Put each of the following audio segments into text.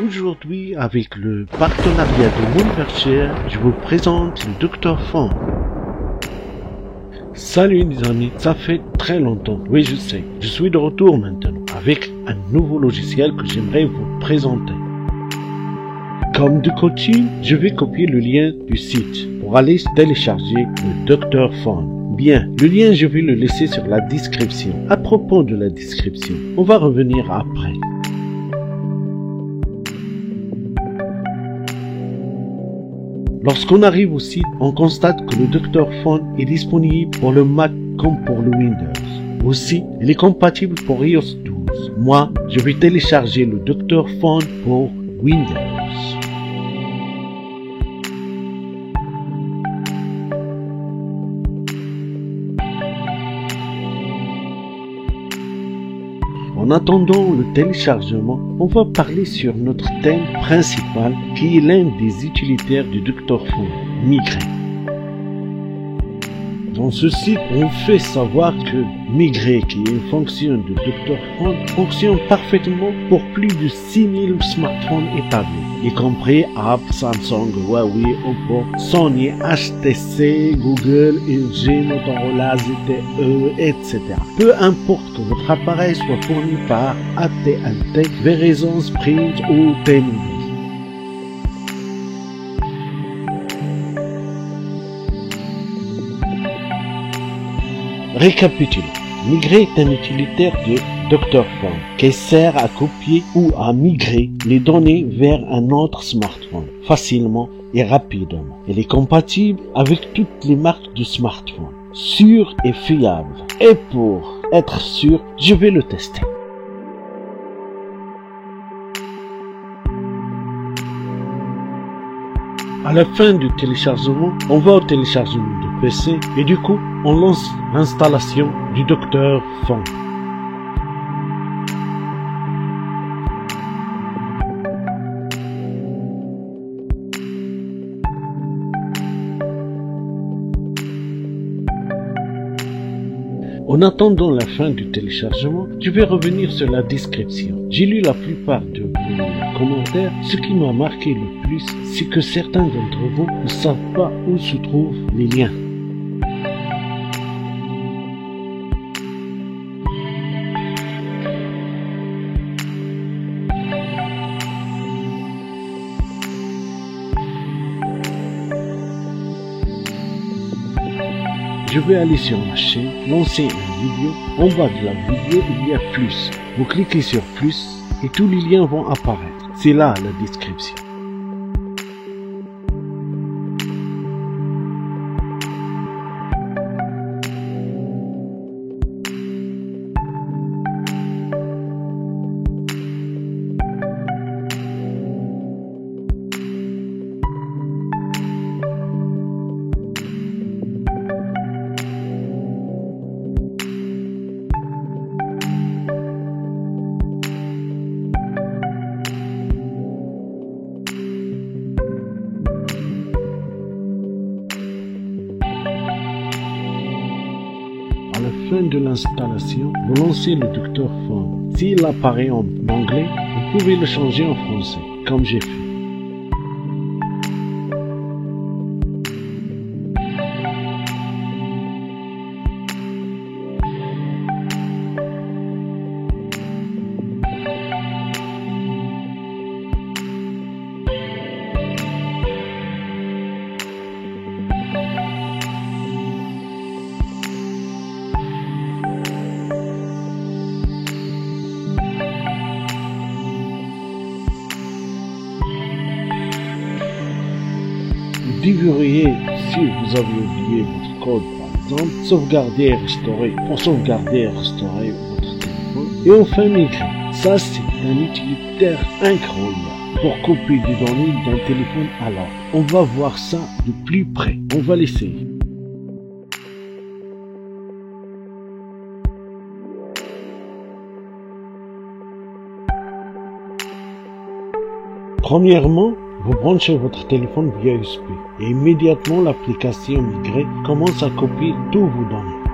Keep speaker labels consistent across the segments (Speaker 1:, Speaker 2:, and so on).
Speaker 1: Aujourd'hui, avec le partenariat de Moonvershare, je vous présente le Dr. Font. Salut les amis, ça fait très longtemps, oui je sais, je suis de retour maintenant, avec un nouveau logiciel que j'aimerais vous présenter. Comme de coutume, je vais copier le lien du site pour aller télécharger le Dr. Font. Bien, le lien je vais le laisser sur la description. À propos de la description, on va revenir après. Lorsqu'on arrive au site, on constate que le Dr. Font est disponible pour le Mac comme pour le Windows. Aussi, il est compatible pour iOS 12. Moi, je vais télécharger le Dr. Font pour Windows. En attendant le téléchargement, on va parler sur notre thème principal qui est l'un des utilitaires du Dr. Font, Migrer. Dans ce site, on fait savoir que Migrer, qui est une fonction de Dr. Font, fonctionne parfaitement pour plus de 6000 smartphones établis, y compris Apple, Samsung, Huawei, Oppo, Sony, HTC, Google, LG, Motorola, ZTE, etc. Peu importe que votre appareil soit fourni par AT&T, Verizon, Sprint ou T-Mobile. Récapitulons. Migrer est un utilitaire de Dr. Font qui sert à copier ou à migrer les données vers un autre smartphone facilement et rapidement. Il est compatible avec toutes les marques de smartphones, sûr et fiable. Et pour être sûr, je vais le tester. À la fin du téléchargement, on va au téléchargement de PC et du coup, on lance l'installation du Dr. Font. En attendant la fin du téléchargement, je vais revenir sur la description. J'ai lu la plupart de vos commentaires. Ce qui m'a marqué le plus, c'est que certains d'entre vous ne savent pas où se trouvent les liens. Je vais aller sur ma chaîne, lancer une vidéo. En bas de la vidéo, il y a plus. Vous cliquez sur plus et tous les liens vont apparaître. C'est là la description. À la fin de l'installation, vous lancez le Dr. Font. S'il apparaît en anglais, vous pouvez le changer en français, comme j'ai fait. Vous devriez, si vous avez oublié votre code par exemple, sauvegarder et restaurer pour sauvegarder et restaurer votre téléphone. Et enfin migrer. Ça c'est un utilitaire incroyable pour copier des données d'un téléphone à l'autre. On va voir ça de plus près. On va l'essayer. Premièrement, Vous branchez votre téléphone via USB et immédiatement l'application Migrer commence à copier tous vos données.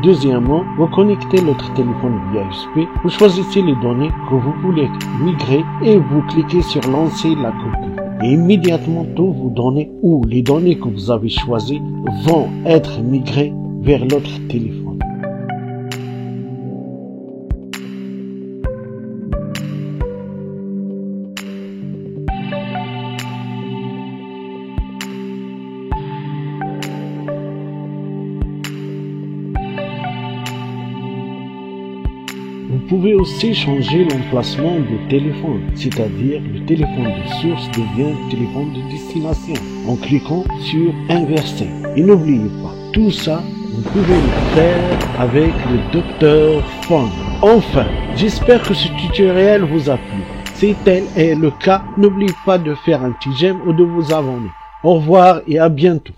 Speaker 1: Deuxièmement, vous connectez votre téléphone via USB, vous choisissez les données que vous voulez migrer et vous cliquez sur lancer la copie. Et immédiatement, toutes vos données ou les données que vous avez choisies vont être migrées vers l'autre téléphone. Vous pouvez aussi changer l'emplacement du téléphone, c'est-à-dire le téléphone de source devient le téléphone de destination en cliquant sur inverser. Et n'oubliez pas, tout ça, vous pouvez le faire avec le Dr. Phone. Enfin, j'espère que ce tutoriel vous a plu. Si tel est le cas, n'oubliez pas de faire un petit j'aime ou de vous abonner. Au revoir et à bientôt.